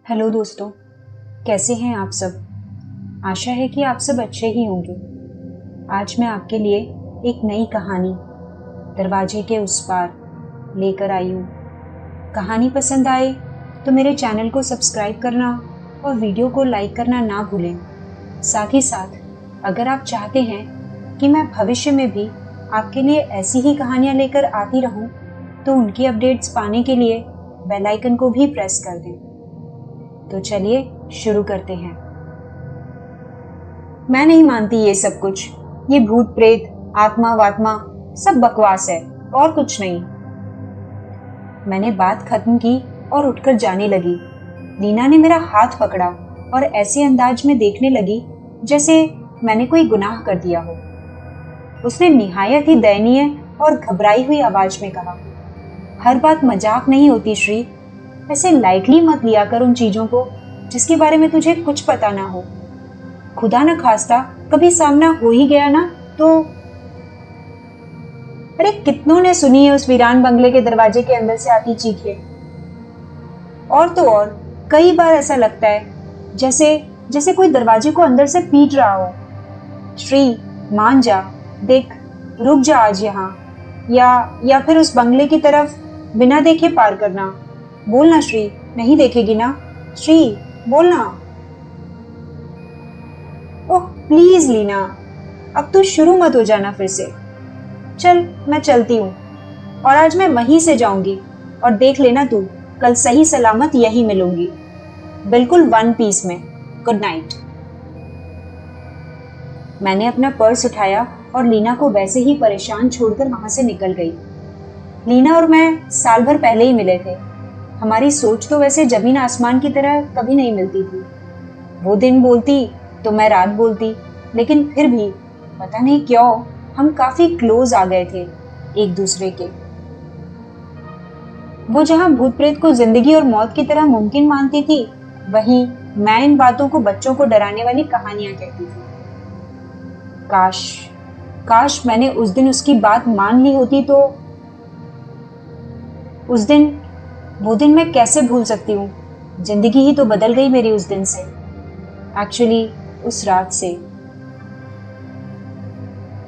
Hello दोस्तों, कैसे हैं आप सब। आशा है कि आप सब अच्छे ही होंगे। आज मैं आपके लिए एक नई कहानी दरवाजे के उस पार लेकर आई हूँ। कहानी पसंद आए तो मेरे चैनल को सब्सक्राइब करना और वीडियो को लाइक करना ना भूलें। साथ ही साथ अगर आप चाहते हैं कि मैं भविष्य में भी आपके लिए ऐसी ही कहानियाँ लेकर आती रहूँ तो उनकी अपडेट्स पाने के लिए बेल आइकन को भी प्रेस कर दें। तो चलिए शुरू करते हैं। मैं नहीं मानती ये सब कुछ, ये भूत प्रेत आत्मा वात्मा सब बकवास है और कुछ नहीं। मैंने बात खत्म की और उठकर जाने लगी। लीना ने मेरा हाथ पकड़ा और ऐसे अंदाज में देखने लगी जैसे मैंने कोई गुनाह कर दिया हो। उसने निहायत ही दयनीय और घबराई हुई आवाज में कहा, हर बात मजाक नहीं होती श्री, ऐसे लाइटली मत लिया कर उन चीजों को जिसके बारे में तुझे कुछ पता ना हो। खुदा न खास्ता कभी सामना हो ही गया ना तो। अरे कितनों ने सुनी है उस वीरान बंगले के दरवाजे के अंदर से आती चीखें। और तो और कई बार ऐसा लगता है जैसे जैसे कोई दरवाजे को अंदर से पीट रहा हो। श्री मान जा, देख, रुक जा आज यहाँ, या फिर उस बंगले की तरफ बिना देखे पार करना। बोलना श्री, नहीं देखेगी ना? श्री बोलना। ओह प्लीज लीना, अब तू शुरू मत हो जाना फिर से। चल मैं चलती हूँ और आज मैं वहीं से जाऊंगी और देख लेना तू, कल सही सलामत यही मिलूंगी, बिल्कुल वन पीस में। Good night. मैंने अपना पर्स उठाया और लीना को वैसे ही परेशान छोड़कर वहां से निकल गई। लीना और मैं साल भर पहले ही मिले थे। हमारी सोच तो वैसे जमीन आसमान की तरह कभी नहीं मिलती थी। वो दिन बोलती तो मैं रात बोलती, लेकिन फिर भी पता नहीं क्यों हम काफी क्लोज आ गए थे एक दूसरे के। वो जहां भूत प्रेत को जिंदगी और मौत की तरह मुमकिन मानती थी, वहीं मैं इन बातों को बच्चों को डराने वाली कहानियां कहती थी। काश काश मैंने उस दिन उसकी बात मान ली होती तो। उस दिन, वो दिन मैं कैसे भूल सकती हूँ। जिंदगी ही तो बदल गई मेरी उस दिन से, एक्चुअली उस रात से।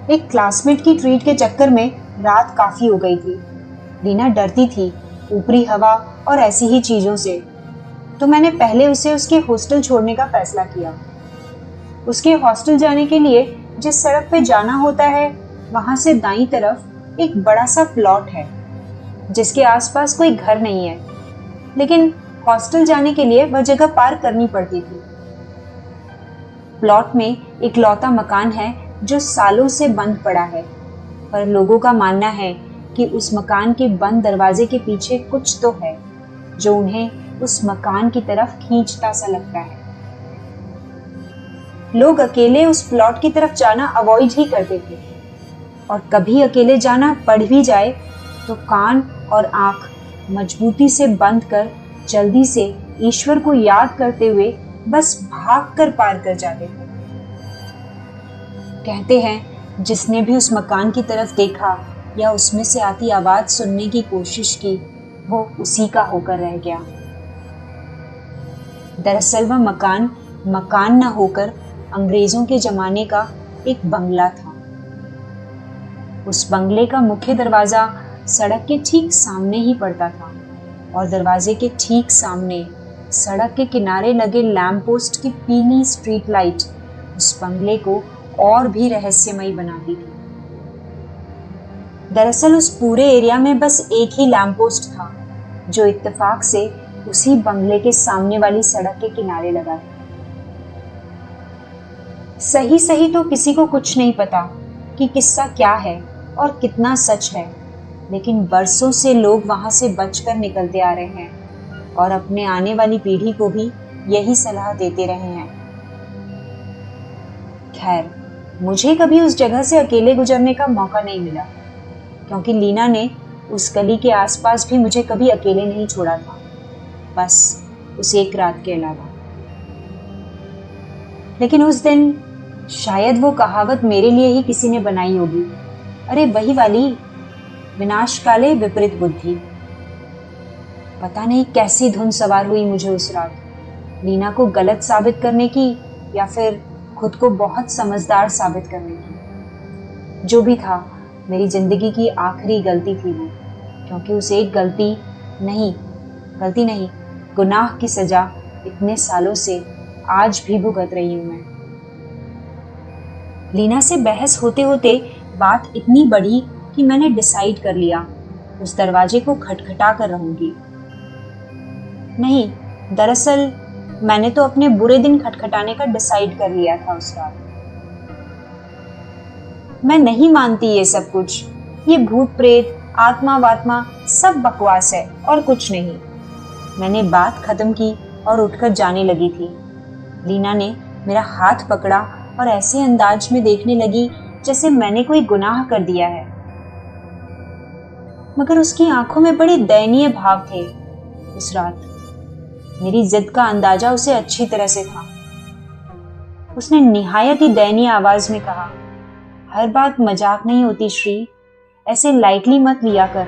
एक क्लासमेट की ट्रीट के चक्कर में रात काफी हो गई थी। लीना डरती थी ऊपरी हवा और ऐसी ही चीजों से, तो मैंने पहले उसे उसके हॉस्टल छोड़ने का फैसला किया। उसके हॉस्टल जाने के लिए जिस सड़क पे जाना होता है, वहां से दाईं तरफ एक बड़ा सा प्लॉट है जिसके आसपास कोई घर नहीं है, लेकिन हॉस्टल जाने के लिए वह जगह पार करनी पड़ती थी। प्लॉट में एक लौता मकान है जो सालों से बंद पड़ा है, पर लोगों का मानना है कि उस मकान के बंद दरवाजे के पीछे कुछ तो है जो उन्हें उस मकान की तरफ खींचता सा लगता है। लोग अकेले उस प्लॉट की तरफ जाना अवॉइड ही करते थे, और कभी अकेले जाना पड़ भी जाए तो कान और आंख मजबूती से बंद कर जल्दी से ईश्वर को याद करते हुए बस भागकर पार कर जाते थे। कहते हैं जिसने भी उस मकान की तरफ देखा या उसमें से आती आवाज सुनने की कोशिश की, वो उसी का होकर रह गया। दरअसल वह मकान मकान न होकर अंग्रेजों के जमाने का एक बंगला था। उस बंगले का मुख्य दरवाजा सड़क के ठीक सामने ही पड़ता था, और दरवाजे के ठीक सामने सड़क के किनारे लगे लैंप पोस्ट की पीली स्ट्रीट लाइट उस बंगले को और भी रहस्यमयी बनाती थी। दरअसल उस पूरे एरिया में बस एक ही लैंप पोस्ट था जो इत्तेफाक से उसी बंगले के सामने वाली सड़क के किनारे लगा था। सही सही तो किसी को कुछ नहीं पता कि किस्सा क्या है और कितना सच है, लेकिन बरसों से लोग वहां से बचकर निकलते आ रहे हैं और अपने आने वाली पीढ़ी को भी यही सलाह देते रहे हैं। खैर, मुझे कभी उस जगह से अकेले गुजरने का मौका नहीं मिला, क्योंकि लीना ने उस गली के आसपास भी मुझे कभी अकेले नहीं छोड़ा था, बस उस एक रात के अलावा। लेकिन उस दिन शायद वो कहावत मेरे लिए ही किसी ने बनाई होगी। अरे वही वाली, विनाश काले विपरीत बुद्धि। पता नहीं कैसी धुन सवार हुई मुझे उस रात। लीना को गलत साबित करने की या फिर खुद को बहुत समझदार साबित करने की। जो भी था, मेरी जिंदगी की आखिरी गलती थी वो, क्योंकि उस एक गलती नहीं, गुनाह की सजा इतने सालों से आज भी भुगत रही हूं मैं। लीना से बहस होते होते बात इतनी बढ़ी कि मैंने डिसाइड कर लिया उस दरवाजे को खटखटा कर रहूंगी। नहीं, दरअसल मैंने तो अपने बुरे दिन खटखटाने का डिसाइड कर लिया था उस रात। मैं नहीं मानती ये सब कुछ, ये भूत प्रेत आत्मा वात्मा सब बकवास है और कुछ नहीं। मैंने बात खत्म की और उठकर जाने लगी थी। लीना ने मेरा हाथ पकड़ा और ऐसे अंदाज में देखने लगी जैसे मैंने कोई गुनाह कर दिया है, मगर उसकी आंखों में बड़े दयनीय भाव थे उस रात। मेरी जिद का अंदाजा उसे अच्छी तरह से था। उसने निहायत ही दयनीय आवाज में कहा, हर बात मजाक नहीं होती श्री, ऐसे लाइटली मत लिया कर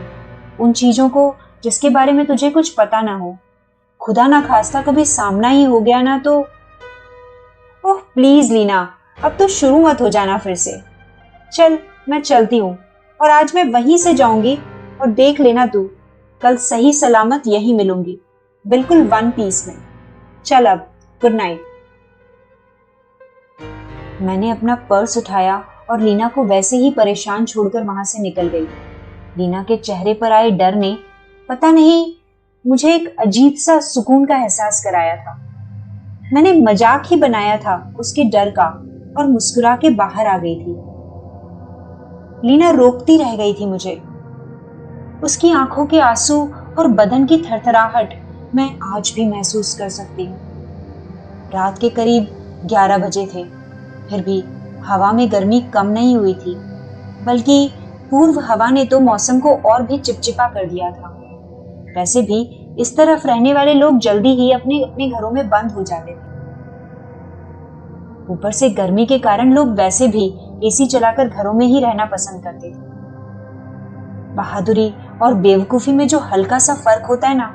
उन चीजों को जिसके बारे में तुझे कुछ पता ना हो। खुदा ना खास्ता कभी सामना ही हो गया ना तो। ओह प्लीज लीना, अब तो शुरू मत हो जाना फिर से। चल मैं चलती हूँ, और आज मैं वहीं से जाऊंगी, और देख लेना तू, कल सही सलामत यहीं मिलूंगी, बिल्कुल वन पीस में। चल अब, गुड नाइट। मैंने अपना पर्स उठाया और लीना को वैसे ही परेशान छोड़कर वहां से निकल गई। लीना के चेहरे पर आए डर ने पता नहीं मुझे एक अजीब सा सुकून का एहसास कराया था। मैंने मजाक ही बनाया था उसके डर का और मुस्कुरा के बाहर आ गई थी। लीना रोकती रह गई थी मुझे। उसकी आंखों के आंसू और बदन की थरथराहट मैं आज भी महसूस कर सकती हूँ। रात के करीब 11 बजे थे, फिर भी हवा में गर्मी कम नहीं हुई थी, बल्कि पूर्व हवा ने तो मौसम को और भी चिपचिपा कर दिया था। वैसे भी इस तरफ रहने वाले लोग जल्दी ही अपने अपने घरों में बंद हो जाते थे। ऊपर से गर्मी के कारण लोग वैसे भी एसी चलाकर घरों में ही रहना पसंद करते थे। बहादुरी और बेवकूफी में जो हल्का सा फर्क होता है ना,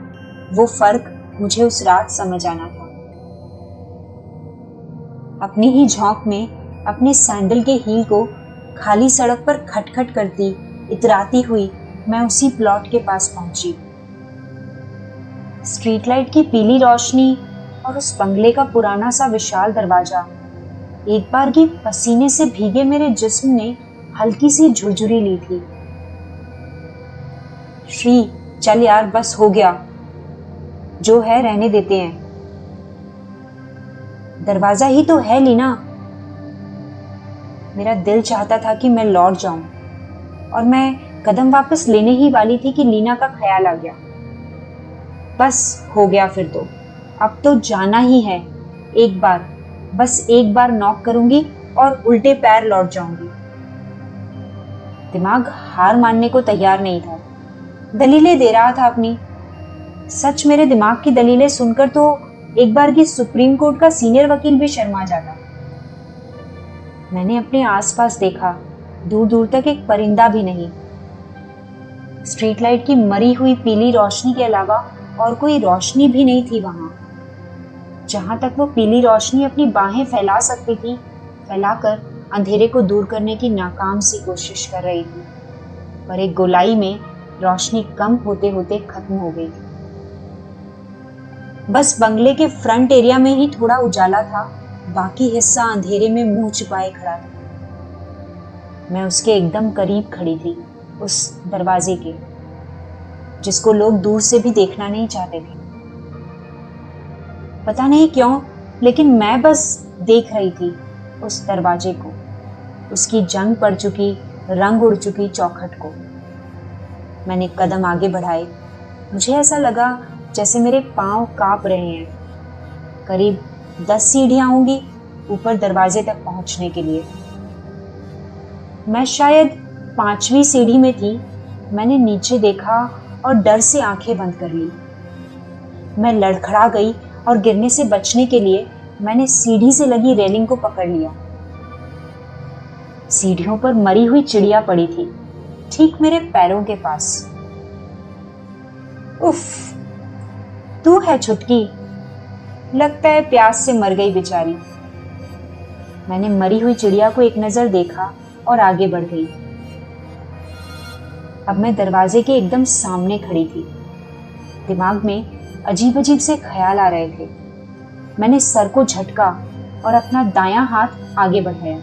वो फर्क मुझे उस रात समझ आना था। अपनी ही झोंक में अपने सैंडल के हील को खाली सड़क पर खटखट करती इतराती हुई मैं उसी प्लॉट के पास पहुंची। स्ट्रीट लाइट की पीली रोशनी और उस बंगले का पुराना सा विशाल दरवाजा एक बार की पसीने से भीगे मेरे जिस्म ने हल्की सी झुरझुरी ली थी। श्री चल यार, बस हो गया, जो है रहने देते हैं। दरवाजा ही तो है लीना। मेरा दिल चाहता था कि मैं लौट जाऊं, और मैं कदम वापस लेने ही वाली थी कि लीना का ख्याल आ गया। बस हो गया, फिर तो अब तो जाना ही है। बस एक बार नॉक करूंगी और उल्टे पैर लौट जाऊंगी। दिमाग हार मानने को तैयार नहीं था, दलीलें दे रहा था अपनी। सच मेरे दिमाग की दलीलें सुनकर तो एक बार की सुप्रीम कोर्ट का सीनियर वकील भी शर्मा जाता। मैंने अपने आसपास देखा, दूर दूर तक एक परिंदा भी नहीं। स्ट्रीट लाइट की मरी हुई पीली रोशनी के अलावा और कोई रोशनी भी नहीं थी वहां। जहां तक वो पीली रोशनी अपनी बाहें फैला सकती थी, फैलाकर अंधेरे को दूर करने की नाकाम सी कोशिश कर रही थी, पर एक गोलाई में रोशनी कम होते होते खत्म हो गई थी। बस बंगले के फ्रंट एरिया में ही थोड़ा उजाला था, बाकी हिस्सा अंधेरे में मुंह छुपाए खड़ा था। मैं उसके एकदम करीब खड़ी थी, उस दरवाजे के, जिसको लोग दूर से भी देखना नहीं चाहते थे। पता नहीं क्यों, लेकिन मैं बस देख रही थी उस दरवाजे को, उसकी जंग पड़ चुकी, रंग उड़ चुकी चौखट को। मैंने कदम आगे बढ़ाए। मुझे ऐसा लगा जैसे मेरे पांव कांप रहे हैं। करीब 10 सीढ़ियां होंगी ऊपर दरवाजे तक पहुंचने के लिए। मैं शायद 5वीं सीढ़ी में थी। मैंने नीचे देखा और डर से आंखें बंद कर ली। मैं लड़खड़ा गई और गिरने से बचने के लिए मैंने सीढ़ी से लगी रेलिंग को पकड़ लिया। सीढ़ियों पर मरी हुई चिड़िया पड़ी थी, ठीक मेरे पैरों के पास। उफ, तू है छुटकी। लगता है प्यास से मर गई बेचारी। मैंने मरी हुई चिड़िया को एक नजर देखा और आगे बढ़ गई। अब मैं दरवाजे के एकदम सामने खड़ी थी। दिमाग में अजीब अजीब से ख्याल आ रहे थे। मैंने सर को झटका और अपना दायां हाथ आगे बढ़ाया।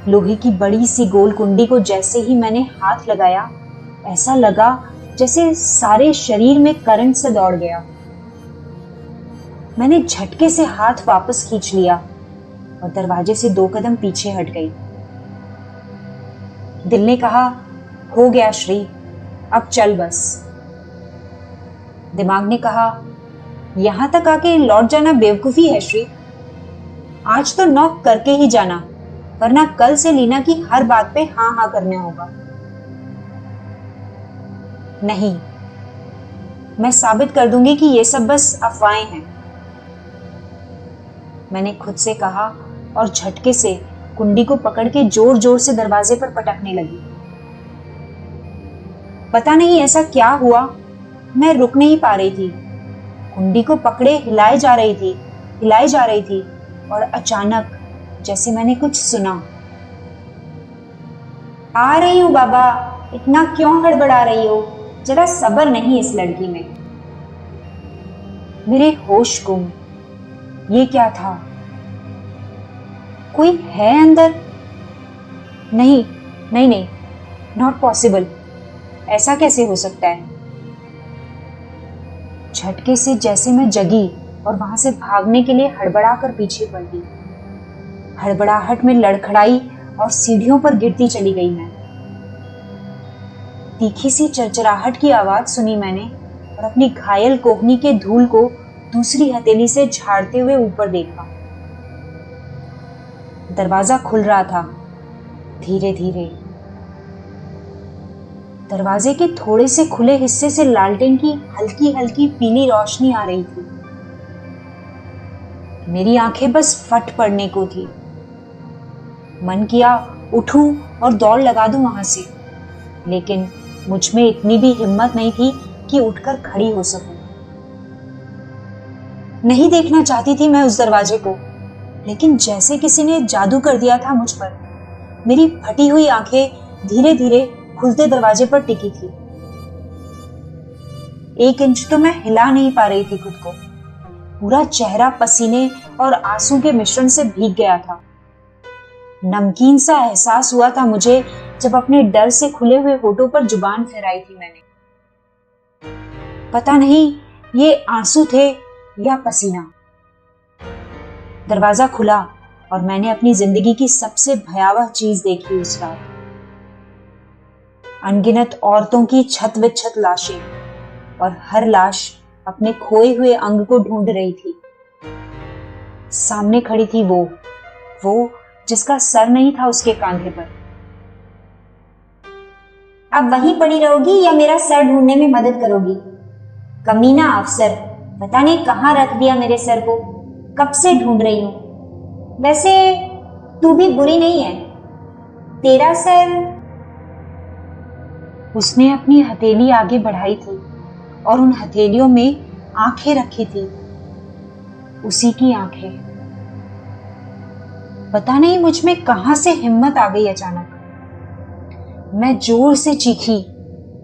लोहे की बड़ी सी गोल कुंडी को जैसे ही मैंने हाथ लगाया, ऐसा लगा जैसे सारे शरीर में करंट से दौड़ गया। मैंने झटके से हाथ वापस खींच लिया और दरवाजे से 2 कदम पीछे हट गई। दिल ने कहा, हो गया श्री, अब चल बस। दिमाग ने कहा, यहां तक आके लौट जाना बेवकूफी है श्री। आज तो नॉक करके ही जाना, वरना कल से लीना की हर बात पे हाँ हाँ करने होगा। नहीं, मैं साबित कर दूंगी कि ये सब बस अफवाहें हैं, मैंने खुद से कहा और झटके से कुंडी को पकड़ के जोर जोर से दरवाजे पर पटकने लगी। पता नहीं ऐसा क्या हुआ, मैं रुक नहीं पा रही थी। कुंडी को पकड़े हिलाए जा रही थी और अचानक जैसे मैंने कुछ सुना। आ रही हूं बाबा, इतना क्यों हड़बड़ा रही हो, जरा सब्र नहीं इस लड़की में। मेरे होश गुम। ये क्या था? कोई है अंदर? नहीं नहीं नहीं, नॉट पॉसिबल, ऐसा कैसे हो सकता है? झटके से जैसे मैं जगी और वहां से भागने के लिए हड़बड़ाकर पीछे पड़ गई। हड़बड़ाहट में लड़खड़ाई और सीढ़ियों पर गिरती चली गई मैं। तीखी सी चरचराहट की आवाज सुनी मैंने और अपनी घायल कोहनी के धूल को दूसरी हथेली से झाड़ते हुए ऊपर देखा। दरवाजा खुल रहा था धीरे धीरे। दरवाजे के थोड़े से खुले हिस्से से लालटेन की हल्की हल्की पीली रोशनी आ रही थी। मेरी आंखें बस फट पड़ने को थी। मन किया उठूं और दौड़ लगा दूं वहां से, लेकिन मुझ में इतनी भी हिम्मत नहीं थी कि उठकर खड़ी हो सकूं। नहीं देखना चाहती थी मैं उस दरवाजे को, लेकिन जैसे किसी ने जादू कर दिया था मुझ पर। मेरी फटी हुई आंखें धीरे धीरे खुलते दरवाजे पर टिकी थी। 1 इंच तो मैं हिला नहीं पा रही थी खुद को। पूरा चेहरा पसीने और आंसू के मिश्रण से भीग गया था। नमकीन सा एहसास हुआ था मुझे जब अपने डर से खुले हुए होठों पर जुबान फहराई थी मैंने। पता नहीं ये आंसू थे या पसीना। दरवाजा खुला और मैंने अपनी जिंदगी की सबसे भयावह चीज देखी उस रात। अनगिनत औरतों की छत विच्छत लाशें, और हर लाश अपने खोए हुए अंग को ढूंढ रही थी। सामने खड़ी थी वो जिसका सर नहीं था उसके कांधे पर। अब वहीं पड़ी रहोगी या मेरा सर ढूंढने में मदद करोगी? कमीना अफसर, पता नहीं कहां रख दिया मेरे सर को, कब से ढूंढ रही हूं। वैसे तू भी बुरी नहीं है, तेरा सर। उसने अपनी हथेली आगे बढ़ाई थी और उन हथेलियों में आंखें रखी थी, उसी की आंखें। पता नहीं मुझ में कहां से हिम्मत आ गई अचानक। मैं जोर से चीखी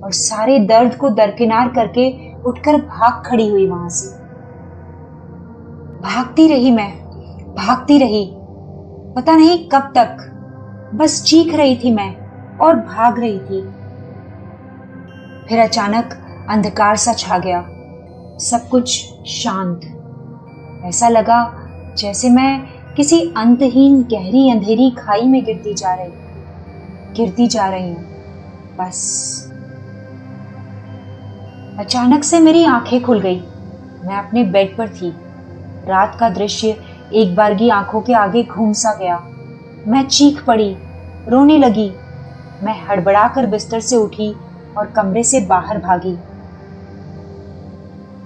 और सारे दर्द को दरकिनार करके उठकर भाग खड़ी हुई वहां से। भागती रही, पता नहीं कब तक। बस चीख रही थी मैं और भाग रही थी। फिर अचानक अंधकार सा छा गया, सब कुछ शांत। ऐसा लगा जैसे मैं किसी अंतहीन गहरी अंधेरी खाई में गिरती जा रही हूं। बस अचानक से मेरी आंखें खुल गई। मैं अपने बेड पर थी। रात का दृश्य एक बारगी आंखों के आगे घूम सा गया। मैं चीख पड़ी, रोने लगी। मैं हड़बड़ाकर बिस्तर से उठी और कमरे से बाहर भागी।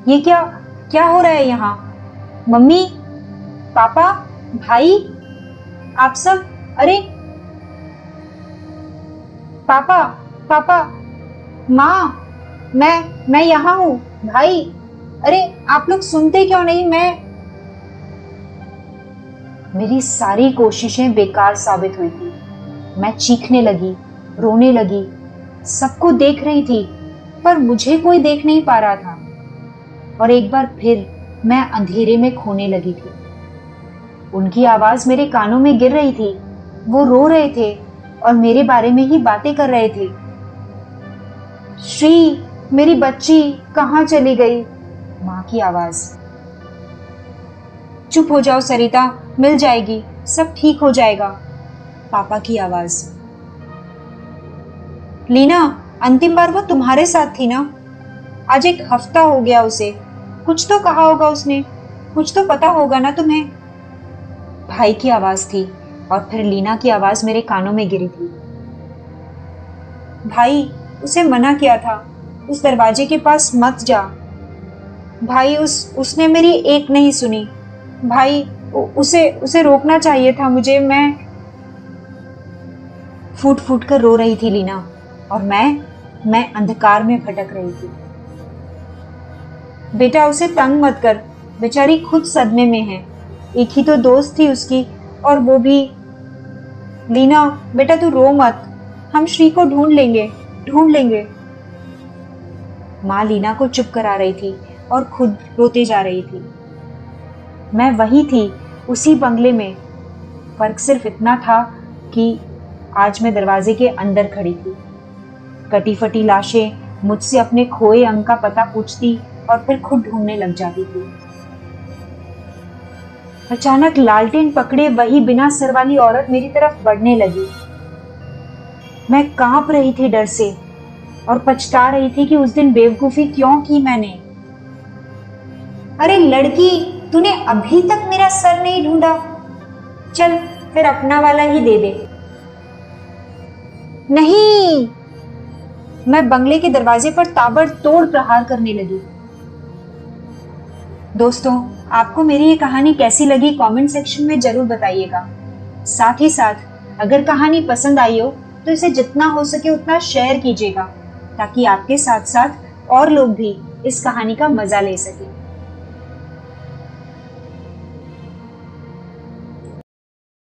ये क्या हो रहा है यहाँ? मम्मी, पापा, भाई, आप सब? अरे पापा, माँ, मैं यहाँ हूँ। भाई, अरे आप लोग सुनते क्यों नहीं? मेरी सारी कोशिशें बेकार साबित हुई थी। मैं चीखने लगी, रोने लगी, सबको देख रही थी, पर मुझे कोई देख नहीं पा रहा था। और एक बार फिर मैं अंधेरे में खोने लगी थी। उनकी आवाज मेरे कानों में गिर रही थी। वो रो रहे थे और मेरे बारे में ही बातें कर रहे थे। श्री, मेरी बच्ची कहाँ चली गई? माँ की आवाज। चुप हो जाओ सरिता, मिल जाएगी, सब ठीक हो जाएगा। पापा की आवाज। लीना, अंतिम बार वो तुम्हारे साथ थी ना? आज 1 हफ्ता हो गया उसे। कुछ तो कहा होगा उसने, कुछ तो पता होगा ना तुम्हें। भाई की आवाज थी और फिर लीना की आवाज मेरे कानों में गिरी थी। भाई, उसे मना किया था, उस दरवाजे के पास मत जा। भाई, उसने मेरी एक नहीं सुनी। भाई, उसे रोकना चाहिए था मुझे। मैं फूट फूट कर रो रही थी लीना, और मैं अंधकार में भटक रही थी। बेटा, उसे तंग मत कर, बेचारी खुद सदमे में है। एक ही तो दोस्त थी उसकी, और वो भी। लीना बेटा, तू रो मत, हम श्री को ढूंढ लेंगे। माँ लीना को चुप करा रही थी और खुद रोते जा रही थी। मैं वही थी, उसी बंगले में। फर्क सिर्फ इतना था कि आज मैं दरवाजे के अंदर खड़ी थी। कटी फटी लाशें मुझसे अपने खोए अंग का पता पूछती और फिर खुद ढूंढने लग जाती थी। अचानक लालटेन पकड़े वही बिना सर वाली औरत मेरी तरफ बढ़ने लगी। मैं कांप रही थी डर से और पछता रही थी कि उस दिन बेवकूफी क्यों की मैंने। अरे लड़की, तूने अभी तक मेरा सर नहीं ढूंढा? चल फिर अपना वाला ही दे दे। नहीं! मैं बंगले के दरवाजे पर ताबड़तोड़ प्रहार करने लगी। दोस्तों, आपको मेरी ये कहानी कैसी लगी कमेंट सेक्शन में जरूर बताइएगा। साथ ही साथ अगर कहानी पसंद आई हो तो इसे जितना हो सके उतना शेयर कीजिएगा, ताकि आपके साथ साथ और लोग भी इस कहानी का मजा ले सकें।